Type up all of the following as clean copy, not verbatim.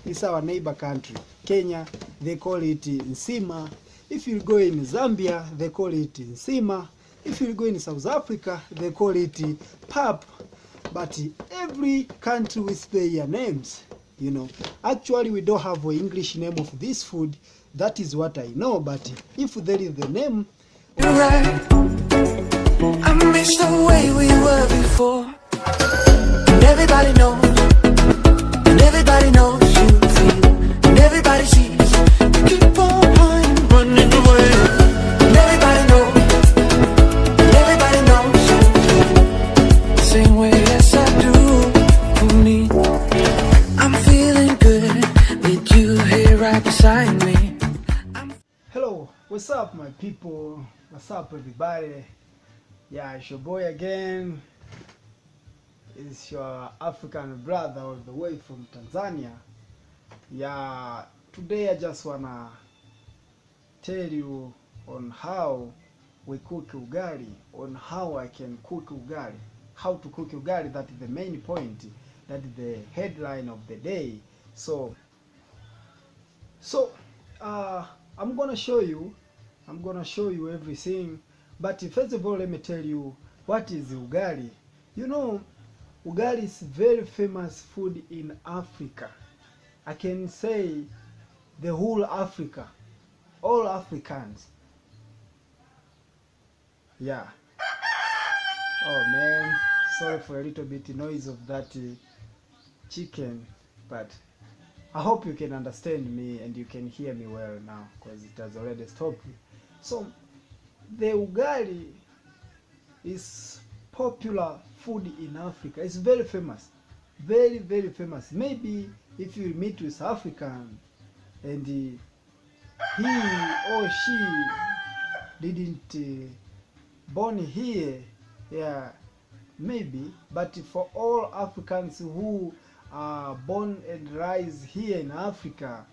It's our neighbor country. Kenya, they call it nsima. If you go in Zambia, they call it nsima. If you go in South Africa, they call it pap. But every country with their names, Actually, we don't have an English name of this food. That is what I know. But if there is the name, you're right. I miss the way we were before. And everybody knows. And everybody knows you feel. And everybody sees. You keep on running away. And everybody knows. And everybody knows you feel the same way as I do for me. I'm feeling good with you here right beside me. Hello, what's up my people? What's up everybody? Yeah, it's your boy again. It's your African brother all the way from Tanzania. Yeah, today I just wanna tell you on how we cook ugali, on how I can cook ugali, how to cook ugali. That is the main point, that is the headline of the day. So I'm gonna show you everything. But first of all, let me tell you what is ugali. Ugali is very famous food in Africa. I can say the whole Africa, all Africans. Yeah. Oh man, sorry for a little bit noise of that chicken, but I hope you can understand me and you can hear me well now, because it has already stopped. So the ugali is popular food in Africa. It's very famous, very very famous. Maybe if you meet with African and he or she didn't born here, yeah, maybe, but for all Africans who are born and rise here in Africa,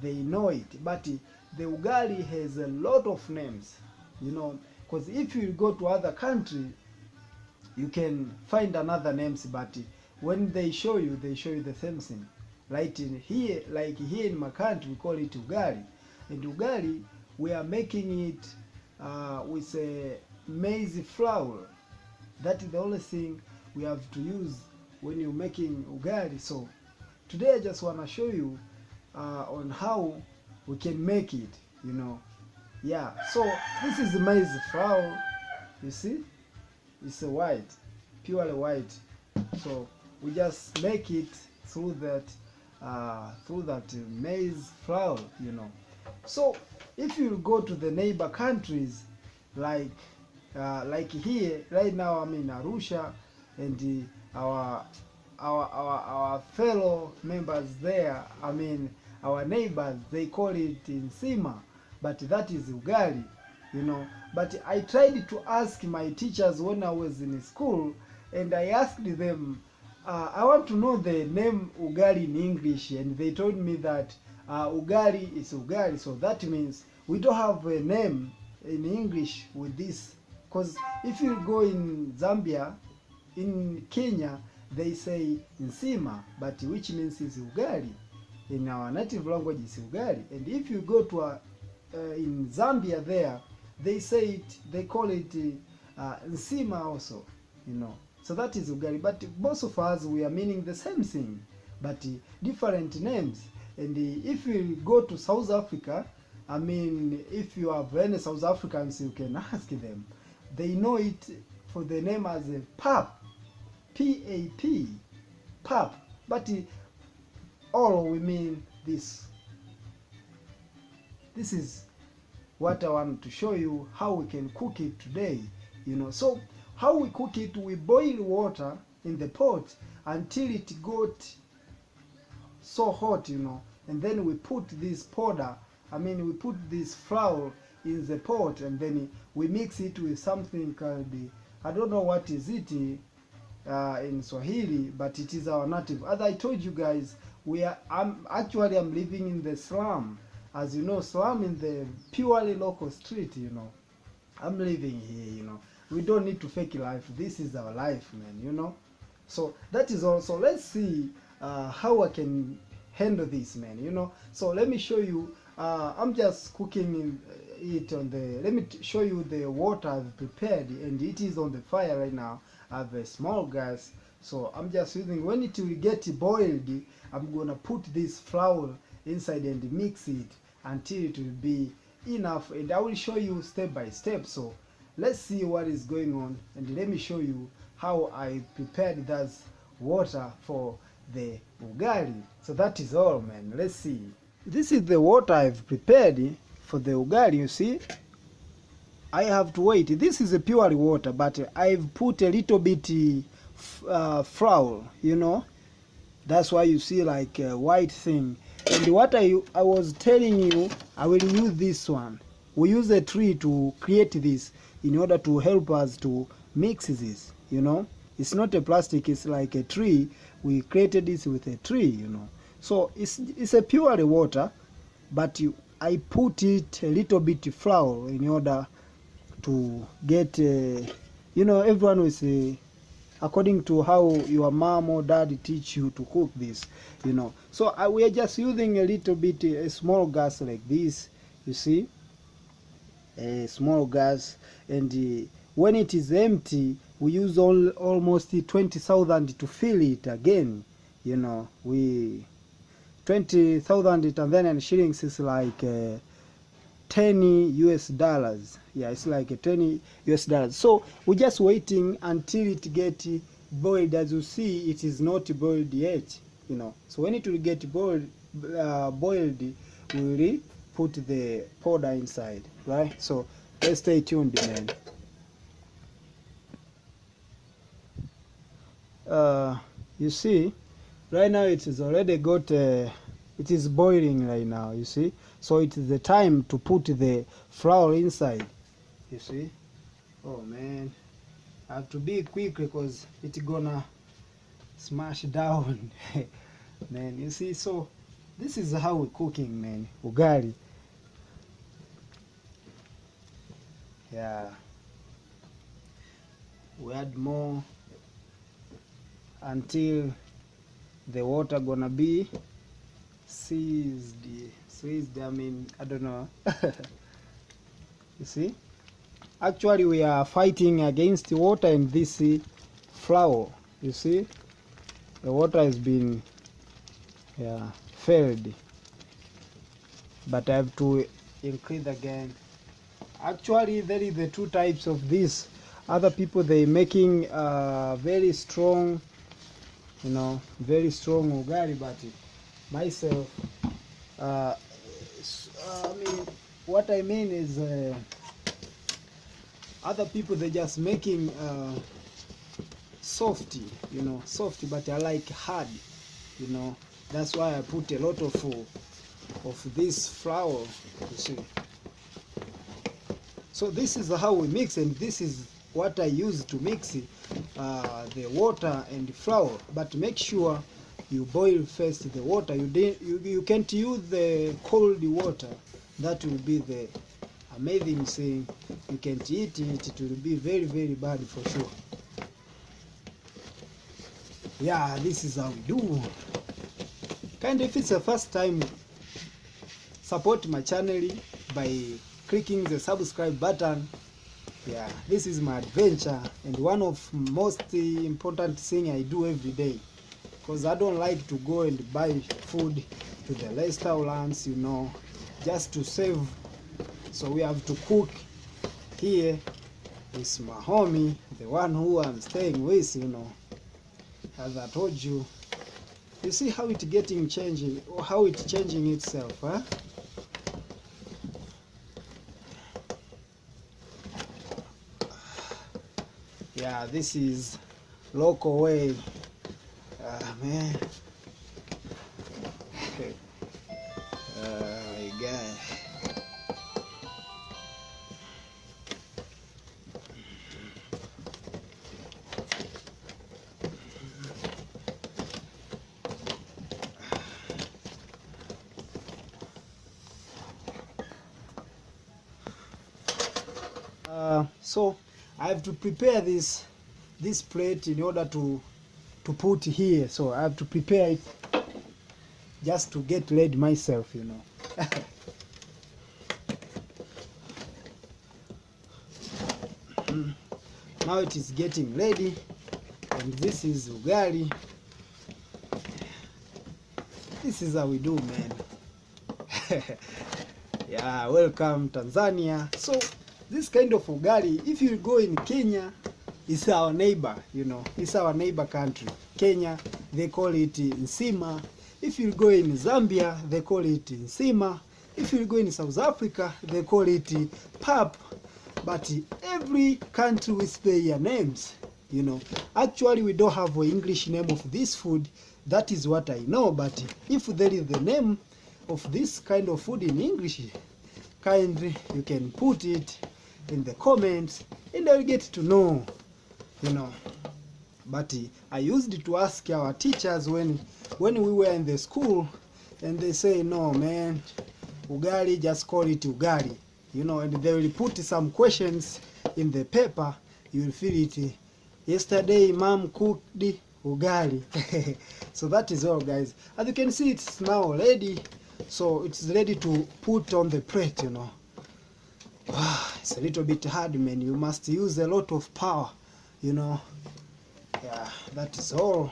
they know it. But the ugali has a lot of names, because if you go to other country, you can find another names, but when they show you the same thing. Like here in my country, we call it ugali. And ugali, we are making it with a maize flour. That is the only thing we have to use when you're making ugali. So today I just want to show you on how we can make it, Yeah, so this is the maize flour. You see, it's a white, purely white. So we just make it through that maize flour, So if you go to the neighbor countries, like here right now, I'm in Arusha, and our fellow members there, our neighbors, they call it nsima, but that is ugali, But I tried to ask my teachers when I was in school, and I asked them, I want to know the name ugali in English, and they told me that ugali is ugali. So that means we don't have a name in English with this, because if you go in Zambia, in Kenya, they say nsima, but which means is ugali. In our native language is ugali. And if you go to in Zambia there, they call it nsima also, So that is ugali. But both of us, we are meaning the same thing, but different names. And if you go to South Africa, if you have any South Africans, you can ask them. They know it for the name as a pap, P-A-P, pap. But all we mean this. This is what I want to show you, how we can cook it today, So how we cook it, we boil water in the pot until it got so hot, and then we put this powder, we put this flour in the pot, and then we mix it with something called, I don't know what is it in Swahili, but it is our native. As I told you guys, I'm living in the slum. As you know, slum in the purely local street, I'm living here, We don't need to fake life. This is our life, man, So that is also, let's see how I can handle this, man, you know. So let me show you. I'm just cooking it on the, let me show you the water I've prepared, and it is on the fire right now. I have a small gas, so I'm just using, when it will get boiled, I'm gonna put this flour inside and mix it until it will be enough, and I will show you step by step. So let's see what is going on, and let me show you how I prepared that water for the ugali. So that is all, man. Let's see. This is the water I've prepared for the ugali. You see, I have to wait. This is a pure water, but I've put a little bit flour, you know. That's why you see like a white thing. And what I was telling you, I will use this one. We use a tree to create this in order to help us to mix this, you know. It's not a plastic, it's like a tree. We created this with a tree, you know. So it's a pure water, but I put it a little bit flour in order to get, you know, everyone will say, according to how your mom or dad teach you to cook this, you know. So we are just using a little bit, a small gas like this, you see, a small gas, and when it is empty, we use almost 20,000 to fill it again, you know. 20,000 Tanzanian shillings is like $10 US. Yeah, it's like a $20 US. So we're just waiting until it get boiled. As you see, it is not boiled yet, you know. So when it will get boiled, we will put the powder inside, right? So let's stay tuned, man. You see, right now it is already got it is boiling right now, you see. So it is the time to put the flour inside, you see. Oh man, I have to be quick because it's gonna smash down. Man, you see. So this is how we're cooking, man, ugali. Yeah, we add more until the water gonna be seized. I mean, I don't know. You see, actually we are fighting against the water in this flour. You see, the water has been failed, but I have to increase again. Actually there is the two types of this. Other people, they making very strong, you know, very strong ugali, but myself, I mean, what I mean is other people, they just making soft, you know, soft, but I like hard, you know. That's why I put a lot of this flour, you see. So this is how we mix, and this is what I use to mix the water and the flour. But make sure you boil first the water. You can't use the cold water. That will be the amazing thing. You can't eat it. It will be very, very bad for sure. Yeah, this is how we do. Kind of, if it's the first time, support my channel by clicking the subscribe button. Yeah, this is my adventure, and one of most important thing I do every day, because I don't like to go and buy food to the restaurants, you know, just to save. So we have to cook here with my homie, the one who I'm staying with, you know. As I told you, you see how it's getting changing, or how it's changing itself, huh? Yeah, this is local way, man. Okay. My God. So I have to prepare this plate in order to put here. So I have to prepare it just to get ready myself, you know. Now it is getting ready, and this is ugali. This is how we do, man. Yeah, welcome Tanzania. So this kind of ugali, if you go in Kenya, it's our neighbor, you know, it's our neighbor country. Kenya, they call it nsima. If you go in Zambia, they call it nsima. If you go in South Africa, they call it pap. But every country with their names, you know. Actually, we don't have an English name of this food. That is what I know. But if there is the name of this kind of food in English, kindly you can put it in the comments, and I'll get to know, you know. But I used to ask our teachers when we were in the school, and they say, no man, ugali, just call it ugali, you know. And they will put some questions in the paper. You will feel it. Yesterday mom cooked ugali. So that is all, guys. As you can see, it's now ready, so it's ready to put on the plate, you know. It's a little bit hard, man. You must use a lot of power, you know. Yeah, that is all.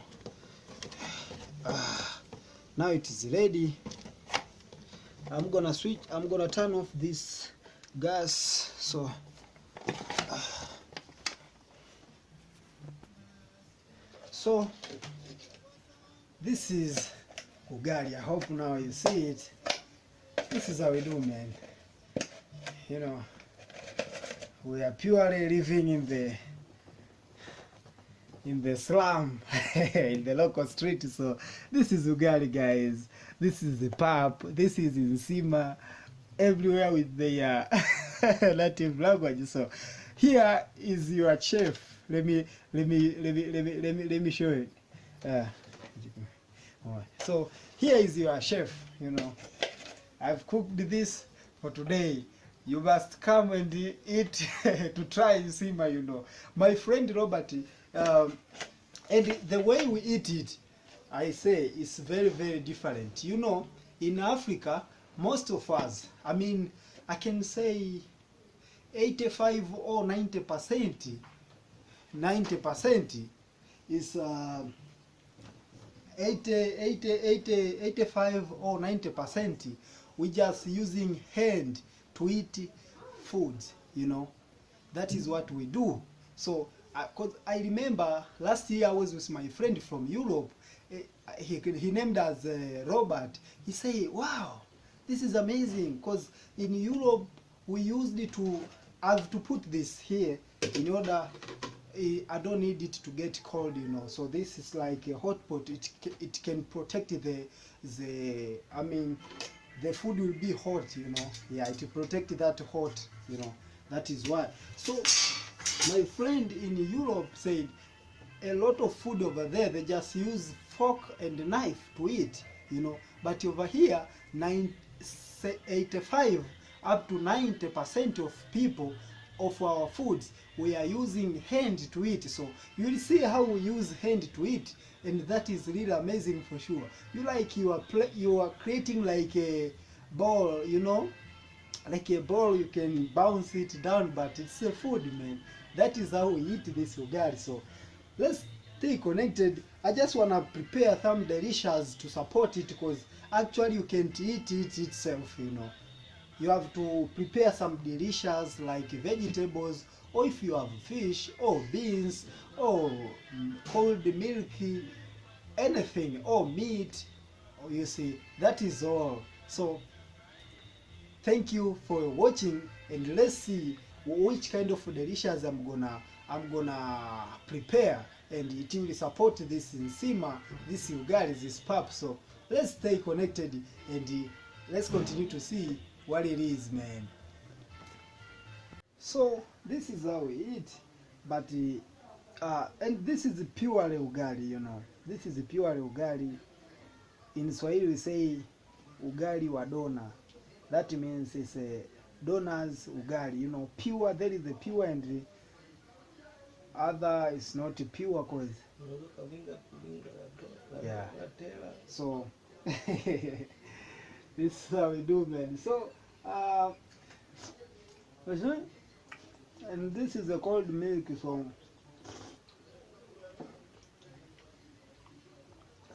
Now it is ready. I'm gonna turn off this gas. So this is ugali. I hope now you see it. This is how we do, man. You know, we are purely living in the slum, in the local street. So this is ugali, guys. This is the pap. This is nsima. Everywhere with the native language. So here is your chef. Let me show it. So here is your chef. You know, I've cooked this for today. You must come and eat to try nsima. You know, my friend Robert. And the way we eat it, I say, is very, very different. You know, in Africa, most of us, I mean, I can say 85 or 90%, 90% is 85 or 90%, we just using hand to eat foods, you know. That is what we do. So, cause I remember last year I was with my friend from Europe. He named us Robert. He said, wow, this is amazing, because in Europe we used to have to put this here in order I don't need it to get cold, you know. So this is like a hot pot. It can protect the I mean the food will be hot, you know. Yeah, it will protect that hot, you know. That is why. So my friend in Europe said a lot of food over there, they just use fork and knife to eat, you know. But over here, 85 up to 90% of people of our foods, we are using hand to eat. So you will see how we use hand to eat, and that is really amazing for sure. You are creating like a ball, you know, like a ball. You can bounce it down, but it's a food, man. That is how we eat this ugali. So let's stay connected. I just want to prepare some delicious to support it, because actually you can't eat it itself, you know. You have to prepare some delicious like vegetables, or if you have fish or beans or cold milk, anything, or meat, or you see, that is all. So thank you for watching, and let's see which kind of delicious I'm gonna prepare, and it will support this nsima, this ugali, this pap. So let's stay connected, and let's continue to see what it is, man. So this is how we eat, but and this is purely ugali, you know. This is purely ugali. In Swahili we say ugali wa dona. That means it's a donors ugali, you know. Pure, there is the pure, and the other is not pure, cause yeah. So This is how we do, man. So, you see? And this is a cold milk, so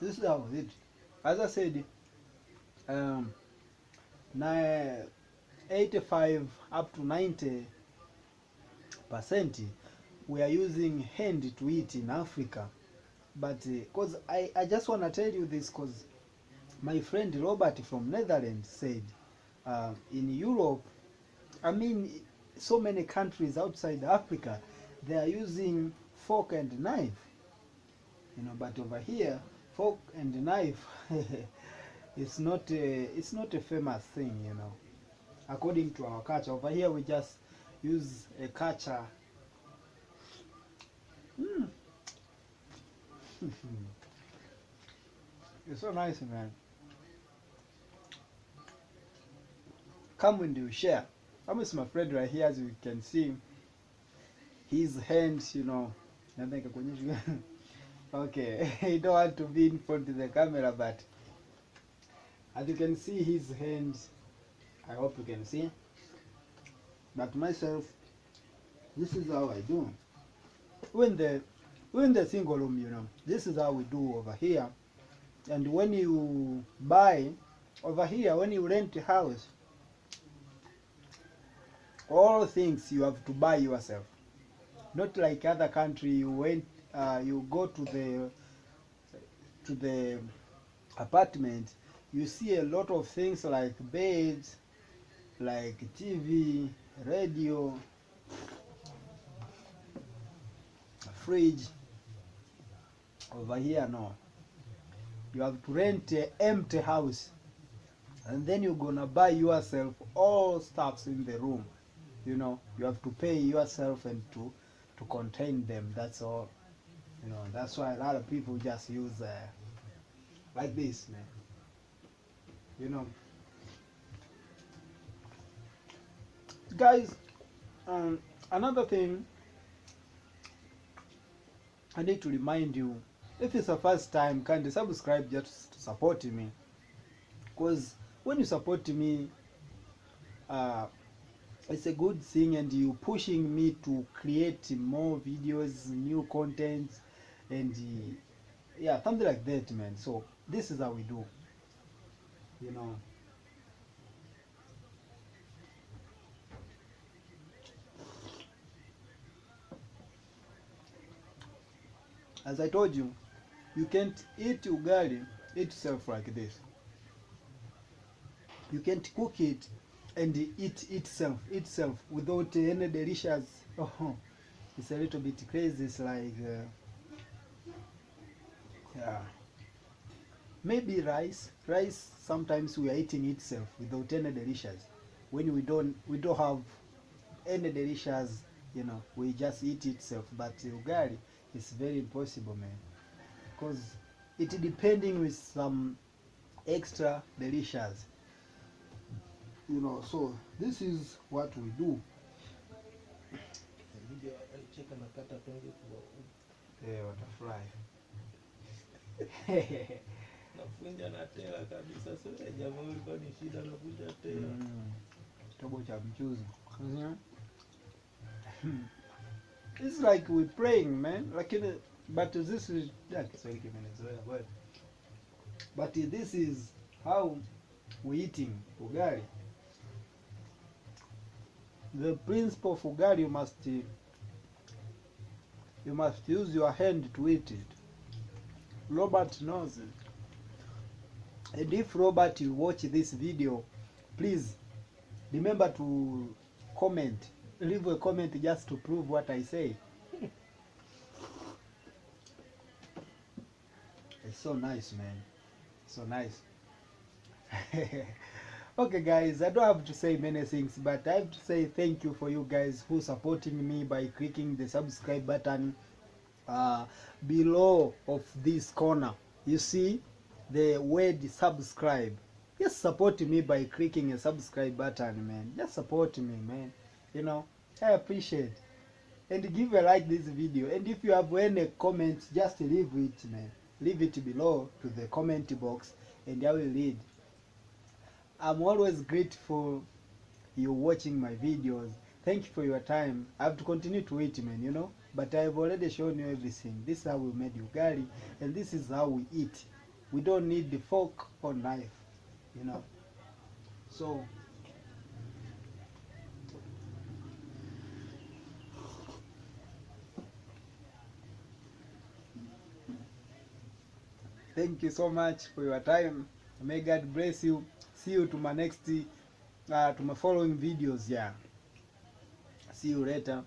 this is how it. As I said, um, 85 up to 90% we are using hand to eat in Africa. But because I just want to tell you this, because my friend Robert from Netherlands said in Europe, I mean, so many countries outside Africa, they are using fork and knife, you know. But over here, fork and knife, it's not a famous thing, you know. According to our culture, over here we just use a culture. It's so nice, man. Come and you share. I'm with my friend right here, as you can see. His hands, you know. Okay, I don't want to be in front of the camera, but as you can see his hands, I hope you can see. But myself, this is how I do. When the single room, you know, this is how we do over here. And when you buy over here, when you rent a house, all things you have to buy yourself. Not like other country, you go to the apartment, you see a lot of things like beds, like TV, radio, fridge. Over here, no. You have to rent an empty house, and then you're gonna buy yourself all stuffs in the room. You know, you have to pay yourself and to contain them. That's all. You know, that's why a lot of people just use like this, man. You know, guys. Another thing I need to remind you, if it's the first time, kindly subscribe just to support me. Because when you support me, it's a good thing, and you pushing me to create more videos, new content, and yeah, something like that, man. So this is how we do, you know. As I told you, you can't eat ugali itself like this. You can't cook it and eat itself without any delicious. Oh, it's a little bit crazy. It's like yeah, maybe rice. Sometimes we are eating itself without any delicious. When we don't have any delicious, you know, we just eat itself. But ugali is very impossible, man, because it depending with some extra delicious, you know. So this is what we do. Butterfly. It's like we're praying, man. Like but this is but this is how we're eating ugali. The principle of ugali, you must use your hand to eat it. Robert knows it. And if Robert, you watch this video, please remember to comment. Leave a comment just to prove what I say. It's so nice, man. So nice. Okay, guys, I don't have to say many things, but I have to say thank you for you guys who supporting me by clicking the subscribe button below of this corner. You see the word subscribe. Just support me by clicking a subscribe button, man. Just support me, man. You know, I appreciate. And give a like this video. And if you have any comments, just leave it, man. Leave it below to the comment box, and I will read. I'm always grateful you watching my videos. Thank you for your time. I have to continue to eat, man, you know, but I've already shown you everything. This is how we made ugali, and this is how we eat. We don't need the fork or knife, you know. So thank you so much for your time. May God bless you. See you to my next to my following videos. Yeah, see you later.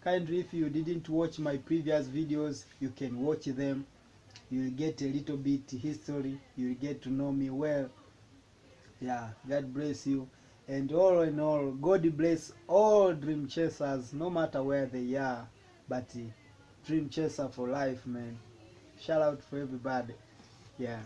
Kindly, if you didn't watch my previous videos, you can watch them. You'll get a little bit history. You'll get to know me well. Yeah, God bless you. And all in all, God bless all dream chasers, no matter where they are. But dream chaser for life, man. Shout out for everybody. Yeah.